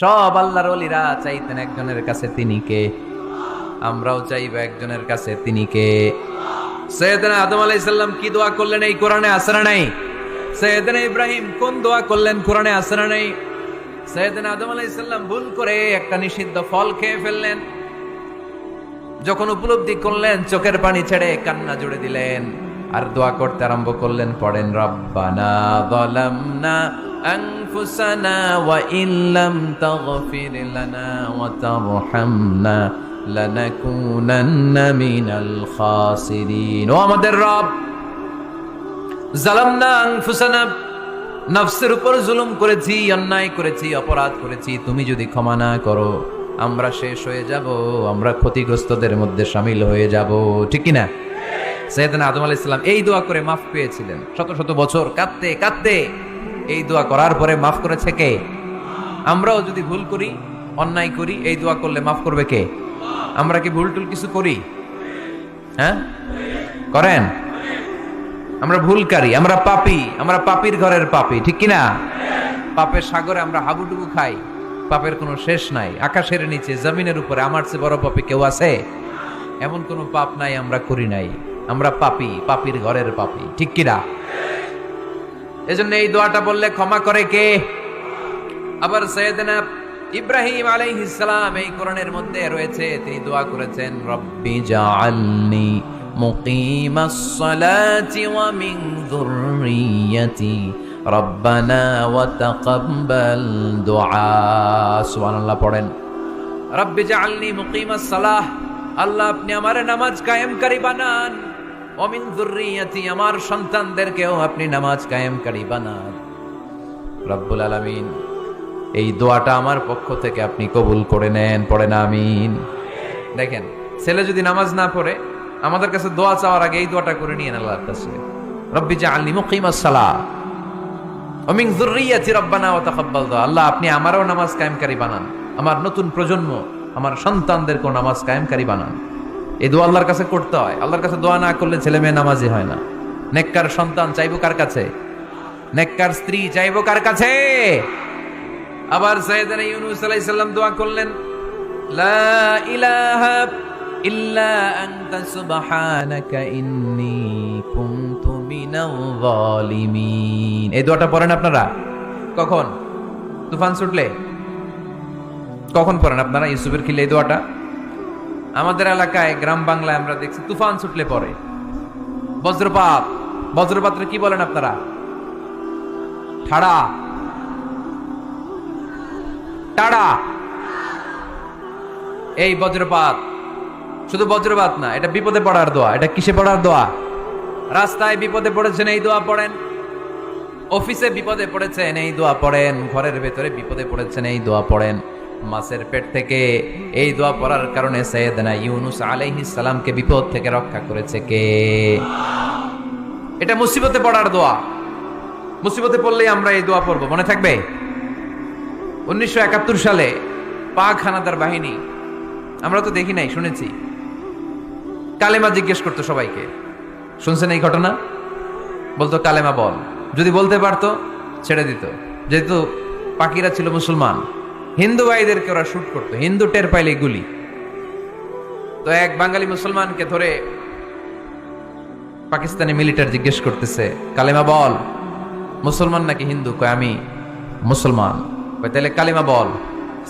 সব আল্লাহর ওলিরা চাইতেন একজনের কাছে, তিনি কে? আমরাও চাইব একজনের কাছে, তিনি কে? সৈয়দনা আদম আলাইহিস সালাম কি দোয়া করলেন এই কোরআনে আছে না নাই? সৈয়দনা ইব্রাহিম কোন দোয়া করলেন কোরআনে আছে না নাই? সৈয়দনা আদম আলাইহিস সালাম ভুল করে একটা নিষিদ্ধ ফল খেয়ে ফেললেন, যখন উপলব্ধি করলেন চোখের পানি ছেড়ে কান্না জুড়ে দিলেন আর দোয়া করতে আরম্ভ করলেন। পড়েন, রব্বানা যালামনা আনফুসানা ওয়া ইল্লাম তাগফির লানা ওয়া তারহামনা লানাকুনান্না মিনাল খাসিরিন। ও আমাদের রব, যালামনা আনফুসানা, নফসের উপর জুলুম করেছি, অন্যায় করেছি, অপরাধ করেছি, তুমি যদি ক্ষমা না করো আমরা শেষ হয়ে যাব, আমরা ক্ষতিগ্রস্তদের মধ্যে শামিল হয়ে যাব। ঠিক কি না? সাইয়েদনা আদম আলাইহিস সালাম এই দোয়া করে মাফ পেয়েছিলেন। শত শত বছর কাঁদতে কাঁদতে এই দোয়া করার পরে মাফ করেছে কে? আমরাও যদি ভুল করি, অন্যায় করি, এই দোয়া করলে মাফ করবে কে? আমরা কি ভুল টুল কিছু করি? হ্যাঁ, করেন? আমরা ভুলকারী, আমরা পাপী, আমরা পাপীর ঘরের পাপী। ঠিক কি না? পাপের সাগরে আমরা হাবুডুবু খাই, পাপের কোনো শেষ নাই। আকাশের নিচে, জমিনের উপরে আমার চেয়ে বড় পাপী কেউ আছে? এমন কোনো পাপ নাই আমরা করি নাই। আমরা পাপী, পাপীর ঘরের পাপী। ঠিক কিনা? এজন্য এই দোয়াটা বললে ক্ষমা করে কে? আবার সাইয়েদনা ইব্রাহিম আলাইহিস সালাম এই কোরআনের মধ্যে রয়েছে, তিনি দোয়া করেছেন, রব্বি জাআলনি মুকিমাস সালাতি ওয়া মিন যুররিয়াতি রব্বানা ওয়া তাকাব্বাল দুআ। সুবহানাল্লাহ পড়েন, রব্বি জাআলনি মুকিমাস সালাহ, আল্লাহ আপনি আমার নামাজ কায়েমকারী বানান, ওয়া মিন যুররিয়াতি, আমার সন্তানদেরকেও আপনি নামাজ কায়েমকারী বানান। রব্বুল আলামিন এই দোয়াটা আমার পক্ষ থেকে আপনি কবুল করে নেন। পড়েন আমিন। দেখেন, ছেলে যদি নামাজ না পড়ে আমাদের কাছে দোয়া চাওয়ার আগে এই দোয়াটা করে নিয়েন আল্লাহর কাছে, রব্বি জাআলনি মুকিমাস সালাহ ওয়া মিন যুররিয়াতি রব্বানা ওয়া তাকাব্বাল দুআ, আল্লাহ আপনি আমারও নামাজ কায়েমকারী বানান, আমার নতুন প্রজন্ম, আমার সন্তানদেরকেও নামাজ কায়েমকারী বানান। এই দোয়া আল্লাহর কাছে করতে হয়। আল্লাহর কাছে দোয়া না করলে ছেলে মেয়ে নামাজি হয় না। নেককার সন্তান চাইবো কার কাছে? নেককার স্ত্রী চাইবো কার কাছে? আবার সাইয়েদনা ইউনূস আলাইহিস সালাম দোয়া করলেন, লা ইলাহা ইল্লা আনতা সুবহানাকা ইন্নী কুনতু মিনাল যালিমিন। এই দোয়াটা পড়েন আপনারা কখন? তুফান ছুটলে? কখন পড়েন আপনারা ইউসুফের খিলে এই দোয়াটা? আমাদের এলাকায় গ্রাম বাংলায় আমরা দেখছি তুফান ছুটলে পড়ে। বজ্রপাত, বজ্রপাতরে কি বলেন আপনারা? ঠাড়া, টাড়া। এই বজ্রপাত, শুধু বজ্রপাত না, এটা বিপদে পড়ার দোয়া। এটা কিসে পড়ার দোয়া? রাস্তায় বিপদে পড়েছেন এই দোয়া পড়েন, অফিসে বিপদে পড়েছেন এই দোয়া পড়েন, ঘরের ভেতরে বিপদে পড়েছেন এই দোয়া পড়েন। মাছের পেট থেকে এই দোয়া পড়ার কারণে সাইয়েদনা ইউনূস আলাইহিস সালামকে বিপদ থেকে রক্ষা করেছে কে? এটা মুসিবতে পড়ার দোয়া। মুসিবতে পড়লেই আমরা এই দোয়া পড়বো, মনে থাকবে? 1971 সালে পাক হানাদার বাহিনী, আমরা তো দেখি নাই, শুনেছি, কালেমা জিজ্ঞেস করতো সবাইকে। শুনছেন এই ঘটনা? বলতো কালেমা বল, যদি বলতে পারতো ছেড়ে দিত। যেহেতু পাকিরা ছিল মুসলমান, হিন্দু ভাইদেরকে ওরা শুট করতো, হিন্দু টের পাইলে গুলি। তো এক বাঙালি মুসলমানকে ধরে পাকিস্তানি মিলিটারি জিজ্ঞেস করতেছে, কালেমা বল, মুসলমান নাকি হিন্দু? কয় আমি মুসলমান। কয় তাহলে কালিমা বল,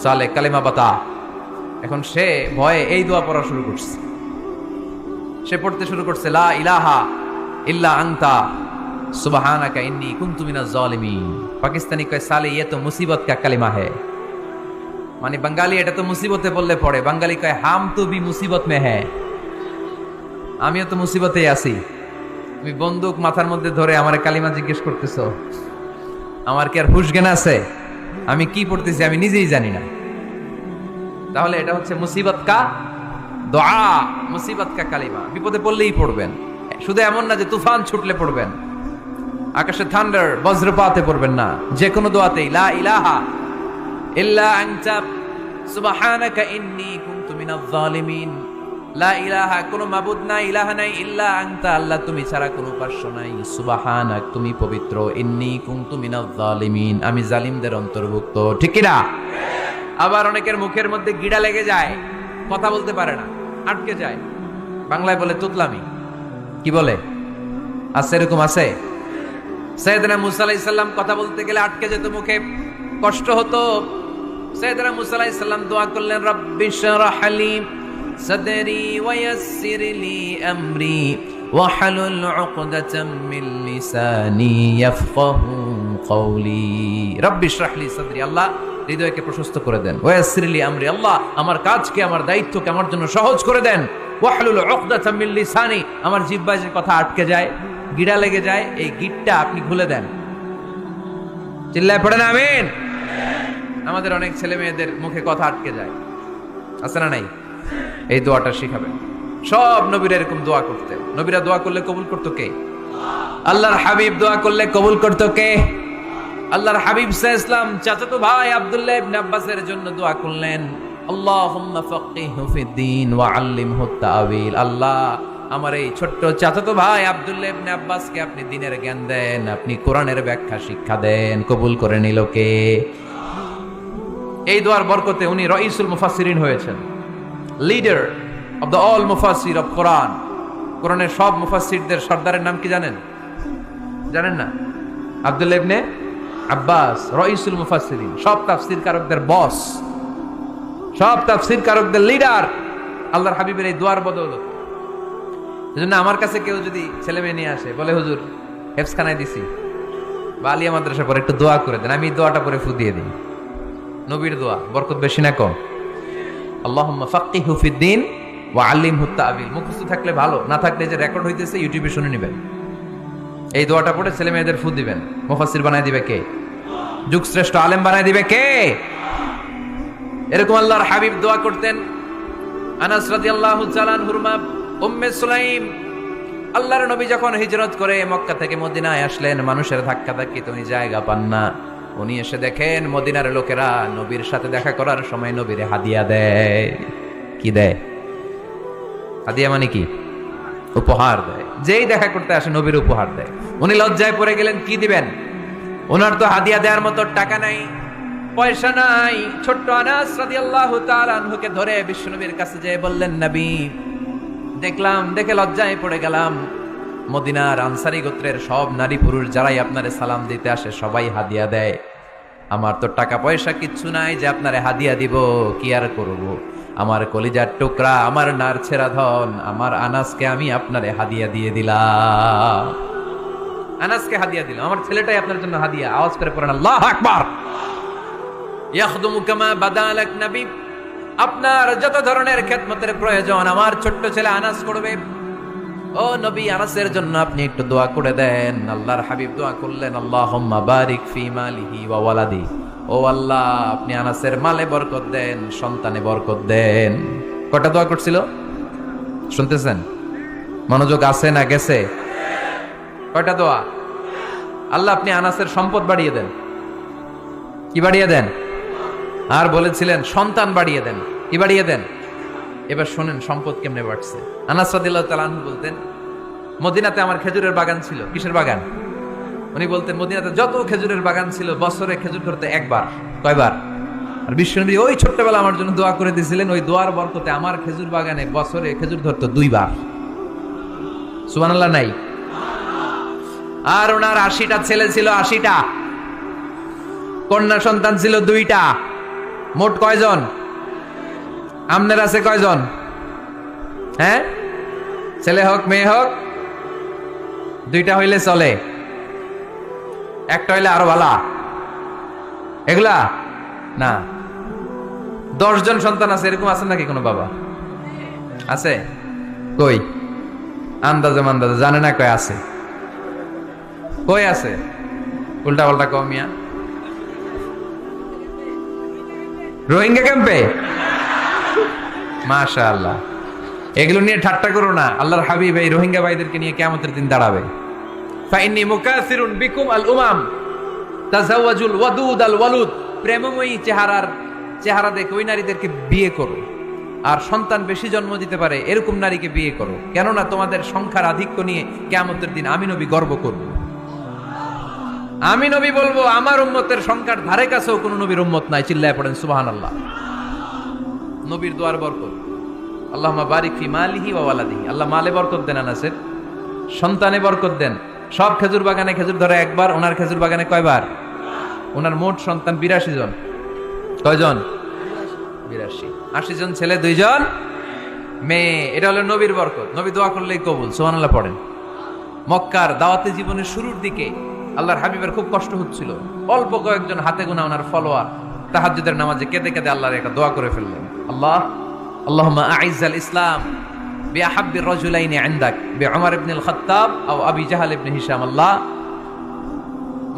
সালে কালিমা বাতা। এখন সে ভয়ে এই দোয়া পড়া শুরু করছে। সে পড়তে শুরু করছে, লা ইলাহা ইল্লা আনতা সুবহানাকা ইন্নী কুনতু মিনাজ জালিমিন। পাকিস্তানি কয় সালে ये तो मुसीबत का कलिमा है, মানে বাঙালি এটা তো মুসিবতে বললে পড়ে। বাঙালি কয় হাম তো ভি মুসিবত মে হ্যায়, আমিও তো মুসিবতেই আছি। তুমি বন্দুক মাথার মধ্যে ধরে আমার কালিমা জিজ্ঞেস করতেছো, আমার কি আর হুশ জ্ঞান আছে? আমি কি পড়তেছি আমি নিজেই জানি না। তাহলে এটা হচ্ছে মুসিবত কা দোয়া, মুসিবত কা কালিমা। বিপদে পড়লেই পড়বেন, শুধু এমন না যে তুফান ছুটলে পড়বেন, আকাশে থান্ডার বজ্রপাতে পড়বেন না। যে কোনো দোয়াতেই লা ইলাহা ইল্লা আনতা সুবহানাকা ইন্নী কুনতু মিনাজ জালিমিন, লা ইলাহা, কোনো মাবুদ নাই, ইলাহা নাই, ইল্লা আনতা, আল্লাহ তুমি ছাড়া কোনো উপাস্য নাই, সুবহানাক, তুমি পবিত্র, ইন্নী কুনতু মিনাজ জালিমিন, আমি জালিমদের অন্তর্ভুক্ত। ঠিক কি না? আবার অনেকের মুখের মধ্যে গিড়া লেগে যায়, কথা বলতে পারে না, আটকে যায়। বাংলায় বলে তুতলামি। কি বলে? আছে, এরকম আছে। সাইয়েদনা মুসা আলাইহিস সালাম কথা বলতে গেলে আটকে যেত, মুখে কষ্ট হতো। সাইয়েদনা মুসা আলাইহিস সালাম দোয়া করলেন, রাব্বি শরহ লি সাদরি ওয়া ইয়াসসির লি আমরি ওয়াহলুল উকদাতাম মিন লিসানি ইয়াফকাহু কওলি। রাব্বি শরহ লি সাদরি, আল্লাহ হৃদয়কে প্রশস্ত করে দেন। ওয়া ইয়াসসির লি আমরি, আল্লাহ আমার কাজকে, আমার দায়িত্বকে আমার জন্য সহজ করে দেন। ওয়াহলুল উকদাতাম মিন লিসানি, আমার জিহ্বায় যে কথা আটকে যায়, গিড়া লেগে যায়, এই গিটটা আপনি খুলে দেন। চিল্লায় পড়েন আমিন। আমাদের অনেক ছেলে মেয়েদের মুখে কথা আটকে যায়, আছে না নাই? এই দোয়াটা শিখাবেন। সব নবীরা এরকম দোয়া করতেন। নবীরা দোয়া করলে কবুল করতো কে? আল্লাহর হাবিব দোয়া করলে কবুল করতো কে? আল্লাহর হাবিব সাল্লাল্লাহু আলাইহি ওয়াসাল্লাম চাচাতো ভাই আব্দুল্লাহ ইবনে আব্বাসের জন্য দোয়া করলেন, আল্লাহুম্মা ফাক্কিহু ফিদ্দীন ওয়া আল্লিমহু তা'ওয়িল। আল্লাহ আমার এই ছোট্ট চাচাতো ভাই আব্দুল্লাহ ইবনে আব্বাসকে আপনি দ্বীনের জ্ঞান দেন, আপনি কোরআনের ব্যাখ্যা শিক্ষা দেন। কবুল করে নিল কে? এই দোয়ার বরকতে উনি রাইসুল মুফাসসিরিন হয়েছেন, লিডার অফ দ্য অল মুফাসসির অফ কোরআন। কোরআনের সব মুফাসসিরদের সর্দারের নাম কি জানেন? জানেন না? আব্দুল্লাহ ইবনে আব্বাস রাইসুল মুফাসসিরিন, সব তাফসীর কারকদের বস, সব তাফসীর কারকদের লিডার। আল্লাহর হাবিবের এই দোয়ার বদৌলতে। এজন্য আমার কাছে কেউ যদি ছেলে মেয়ে নিয়ে আসে, বলে হুজুর হেফজখানায় দিছি বা আলিয়া মাদ্রাসা পরে একটু দোয়া করে দেন, আমি দোয়াটা পরে ফু দিয়ে দিই। নবীর দোয়া বরকত বেশি না কম? আল্লাহুম্মা ফাক্কিহু ফিদ্দীন ওয়া আল্লিমহু তা'ওয়িল। মুখস্থ থাকলে ভালো, না থাকলে যে রেকর্ড হইতেছে ইউটিউবে শুনে নেবেন। এই দোয়াটা পড়ে ছেলে মেয়েদের ফু দিবেন। মুফাসসির বানায় দিবে কে? যুগশ্রেষ্ঠ আলেম বানায় দিবে কে? এরকম আল্লাহর হাবিব দোয়া করতেন। আনাস রাদিয়াল্লাহু তাআলা আনহুর মা উম্মে সুলাইম, আল্লাহর নবী যখন হিজরত করে মক্কা থেকে মদিনায় আসলেন, মানুষের ধাক্কাধাক্কিতে উনি জায়গা পান না। উনি এসে দেখেন মদিনার লোকেরা নবীর সাথে দেখা করার সময় নবীরে হাদিয়া দেয়। কি দেয়? হাদিয়া মানে কি? উপহার দেয়। যেই দেখা করতে আসে নবীর উপহার দেয়। উনি লজ্জায় পড়ে গেলেন, কি দিবেন? ওনার তো হাদিয়া দেওয়ার মতো টাকা নাই, পয়সা নাই। ছোট্ট আনাস রাদিয়াল্লাহু তাআলা আনহুকে ধরে বিশ্বনবীর কাছে যেয়ে বললেন, নবী দেখলাম, দেখে লজ্জায় পড়ে গেলাম, মদিনার আনসারী গোত্রের সব নারী পুরুষ যারাই আপনারে সালাম দিতে আসে সবাই হাদিয়া দেয়। আমার তো টাকা পয়সা কিচ্ছু নাই যে আপনারে হাদিয়া দিব, কি আর করব? আমার কলিজার টুকরা, আমার নার ছেঁড়া ধন, আমার আনাসকে আমি আপনারে হাদিয়া দিয়ে দিলাম। আনাসকে হাদিয়া দিলাম, আমার ছেলেটাই আপনার জন্য হাদিয়া। আওয়াজ করে পড়েন আল্লাহু আকবার। ইয়াখদুমু কামা বাদালাক নবী, আপনার যত ধরনের খেদমতের প্রয়োজন আমার ছোট্ট ছেলে আনাস করবে। ও নবী, আনাসের জন্য আপনি একটু দোয়া করে দেন। আল্লাহর হাবিব দোয়া করলেন, আল্লাহুম্মা বারিক ফি মালিহি ওয়া ওয়ালাদি। ও আল্লাহ, আপনি আনাসের মালে বরকত দেন, সন্তানে বরকত দেন। কয়টা দোয়া করছিল শুনতেছেন? মনোযোগ আছে না গেছে? কয়টা দোয়া? আল্লাহ আপনি আনাসের সম্পদ বাড়িয়ে দেন। কি বাড়িয়ে দেন? আর বলেছিলেন সন্তান বাড়িয়ে দেন। কি বাড়িয়ে দেন? এবার শোনেন সম্পদ কেমনে বাড়ছে। আনাস রাদিয়াল্লাহু তাআলা আনহু বলতেন, মদিনাতে আমার খেজুরের বাগান ছিল। কিসের বাগান? উনি বলতেন মদিনাতে যত খেজুরের বাগান ছিল বছরে খেজুর ধরতে একবার। কয়বার? আর বিশ্বনবী ওই ছোট্টবেলা আমার জন্য দোয়া করে দিয়েছিলেন, ওই দোয়ার বরকতে আমার খেজুর বাগানে বছরে খেজুর ধরতো 2 বার। সুবহানাল্লাহ নাই? আর ওনার 80টা ছেলে ছিল, 80টা। কন্যা সন্তান ছিল 2টা। মোট কয়জন? আমনের আছে কয়জন? হ্যাঁ, ছেলে হোক মেয়ে হোক, 2টা হইলে চলে, একটা হইলে আরো ভালো। এগুলা না, 10 জন সন্তান আছে, এরকম আছে নাকি কোনো বাবা? আছে? কই? আন্দাজে মান্দাজে জানে না কয় আছে। কই আছে? উল্টা পাল্টা কও মিয়া। রোহিঙ্গা ক্যাম্পে? মাশাআল্লাহ। এগুলো নিয়ে ঠাট্টা করো না। আল্লাহর হাবিব এই রোহিঙ্গা ভাইদেরকে নিয়ে কিয়ামতের দিন দাঁড়াবে। ফাইন্নী মুকাসিরুন বিকুম আল উমাম তাজাওয়াজুল ওয়াদুদ আল ওয়ালুদ। প্রেমময়ী চেহারা দেখে ওই নারীদেরকে বিয়ে করো, আর সন্তান বেশি জন্ম দিতে পারে এরকম নারীকে বিয়ে করো, কেননা তোমাদের সংখ্যার আধিক্য নিয়ে কিয়ামতের দিন আমি নবী গর্ব করব। আমি নবী বলবো আমার উম্মতের সংখ্যার ধারে কাছেও কোন নবীর উম্মত নাই। চিল্লায় পড়েন সুবহানাল্লাহ। নবীর দোয়ার বরকত। আল্লাহুম্মা বারিক ফি মালিহি ওয়া ওয়ালাদিহি। আল্লাহ মালে বরকত দেন আনাসের, সন্তানে বরকত দেন। সব খেজুর বাগানে খেজুর ধরে একবার, ওনার খেজুর বাগানে কয়বার? ওনার মোট সন্তান 82 জন। কয়জন? 82। 80 জন ছেলে, 2 জন মেয়ে। এটা হলো নবীর বরকত। নবী দোয়া করলেই কবুল। সুবহানাল্লাহ পড়েন। মক্কার দাওয়াতি জীবনের শুরুর দিকে আল্লাহর হাবিবের খুব কষ্ট হচ্ছিল। অল্প কয়েকজন হাতে গোনা ওনার ফলোয়ার তাহাজ্জুদের নামাজে কেঁদে কেঁদে আল্লাহর একটা দোয়া করে ফেললেন। আল্লাহুম্মা আইজ্জাল ইসলাম বিআহাব্বির রাজুলাইনি ইনদাক বিউমর ইবনুল খাত্তাব আও আবি জাহল ইবনে হিশাম। আল্লাহ,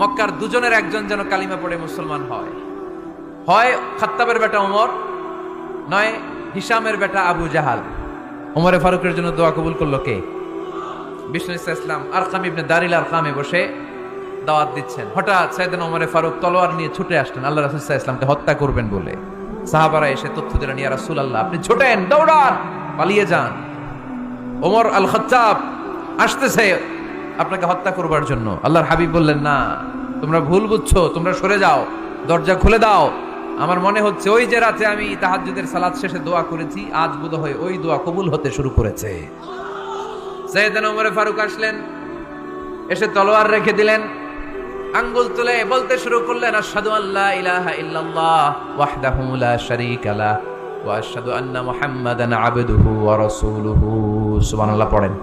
মক্কার দুজনের একজন যেন কালিমা পড়ে মুসলমান হয়। হয় খাত্তাবের বেটা ওমর, নয় হিশামের বেটা আবু জাহাল। ওমরে ফারুকের জন্য দোয়া কবুল করলো কে? বিষ্ণু ইসলাম আরকাম ইবনে দারিল আরকামে বসে দাওয়াত দিচ্ছেন। হঠাৎ সাইয়েদনা ওমরে ফারুক তলোয়ার নিয়ে ছুটে আসলেন আল্লাহ রাসূল সাল্লাল্লাহু আলাইহি ওয়াসাল্লামকে হত্যা করবেন বলে। সাহাবারা এসে তথ্য দিলেন, ইয়া রাসূলুল্লাহ আপনি ছোটেন, দৌড়ান, পালিয়ে যান। ওমর আল খাত্তাব আসতেছে আপনাকে হত্যা করবার জন্য। আল্লাহর হাবিব বললেন, না, তোমরা ভুল বুঝছো, তোমরা সরে যাও, দরজা খুলে দাও। আমার মনে হচ্ছে ওই যে রাতে আমি তাহাজ্জুদের সালাত শেষে দোয়া করেছি, আজ বোধহয় ওই দোয়া কবুল হতে শুরু করেছে। সাইয়েদনা ওমর ফারুক আসলেন, এসে তলোয়ার রেখে দিলেন, আঙ্গুল তুলে বলতে শুরু করলেন, আশহাদু আল্লা ইলাহা ইল্লাল্লাহ ওয়াহদাহু লা শারীকা লাহ ওয়া আশহাদু আন্না মুহাম্মাদান আবদুহু ওয়া রাসূলুহু। সুবহানাল্লাহ পড়েন।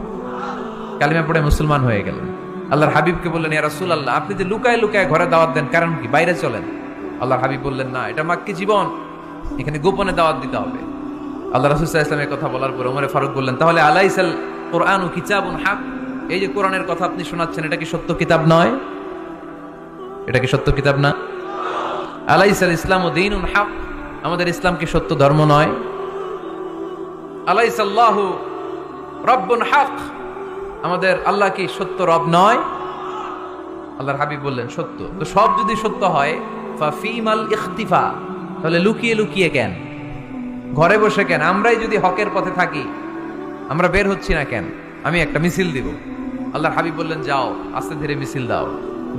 কালিমা পড়ে মুসলমান হয়ে গেলেন। আল্লাহর হাবিবকে বললেন, ইয়া রাসূলুল্লাহ আপনি যে লুকায় লুকায় ঘরে দাওয়াত দেন, কারণ কি? বাইরে চলেন। আল্লাহর হাবিব বললেন, না, এটা মাক্কি জীবন, এখানে গোপনে দাওয়াত দিতে হবে। আল্লাহ রাসূল সাল্লাল্লাহু আলাইহি ওয়াসাল্লামের কথা বলার পর ওমর ফারুক বললেন, তাহলে আলাইসাল কুরআনু কিতাবুন হক, এই যে কোরআনের কথা আপনি শোনাচ্ছেন, এটা কি সত্য কিতাব নয়? এটা কি সত্য কিতাব না? আলাইসাল ইসলামু দীনুন হক, আমাদের ইসলাম কি সত্য ধর্ম নয়? আলাইসাল্লাহু রব্বুন হক, আমাদের আল্লাহ কি সত্য রব নয়? আল্লাহর হাবিব বললেন, সত্য। তো সব যদি সত্য হয়, ফাফিমাল ইখতিফা, তাহলে লুকিয়ে লুকিয়ে কেন? ঘরে বসে কেন? আমরাই যদি হকের পথে থাকি, আমরা বের হচ্ছি না কেন? আমি একটা মিছিল দিব। আল্লাহর হাবিব বললেন, যাও, আস্তে ধীরে মিছিল দাও।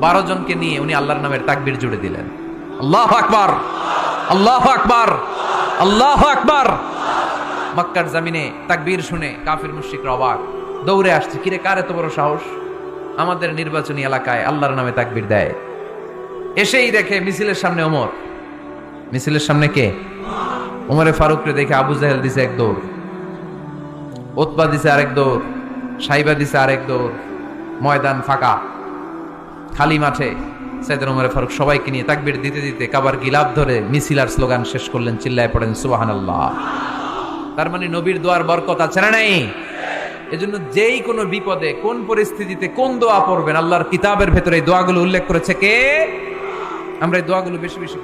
12 জনকে নিয়ে উনি আল্লাহর নামের তাকবীর জুড়ে দিলেন। আল্লাহু আকবার, আল্লাহু আকবার, আল্লাহু আকবার। মক্কার জমিনে তাকবীর শুনে কাফির মুশরিকরা অবাক, দৌড়ে আসছে, কিরে কার এত বড় সাহস আমাদের নির্বাচনী এলাকায় আল্লাহর নামে তাকবীর দেয়। এসেই দেখে মিছিলের সামনে ওমর। মিছিলের সামনে কে? ওমরে ফারুককে দেখে আবু জাহেল দিছে এক দৌড়, উতবা দিছে আরেক দৌড়, সাইবা দিছে আরেক দৌড়। ময়দান ফাঁকা, খালি মাঠে সাইয়েদনা ওমর ফারুক সবাইকে নিয়ে তাকবীর দিতে দিতে কাবার গিলাফ ধরে মিছিল আর স্লোগান শেষ করলেন। চিল্লায় পড়েন সুবহানাল্লাহ। তার মানে নবীর দোয়ার বরকত আছে না নাই? এজন্য যেই কোনো বিপদে, কোন পরিস্থিতিতে কোন দোয়া পড়বেন, আল্লাহর কিতাবের ভেতরে এই দোয়াগুলো উল্লেখ করেছে কে? আমরা এই দোয়াগুলো বেশি বেশি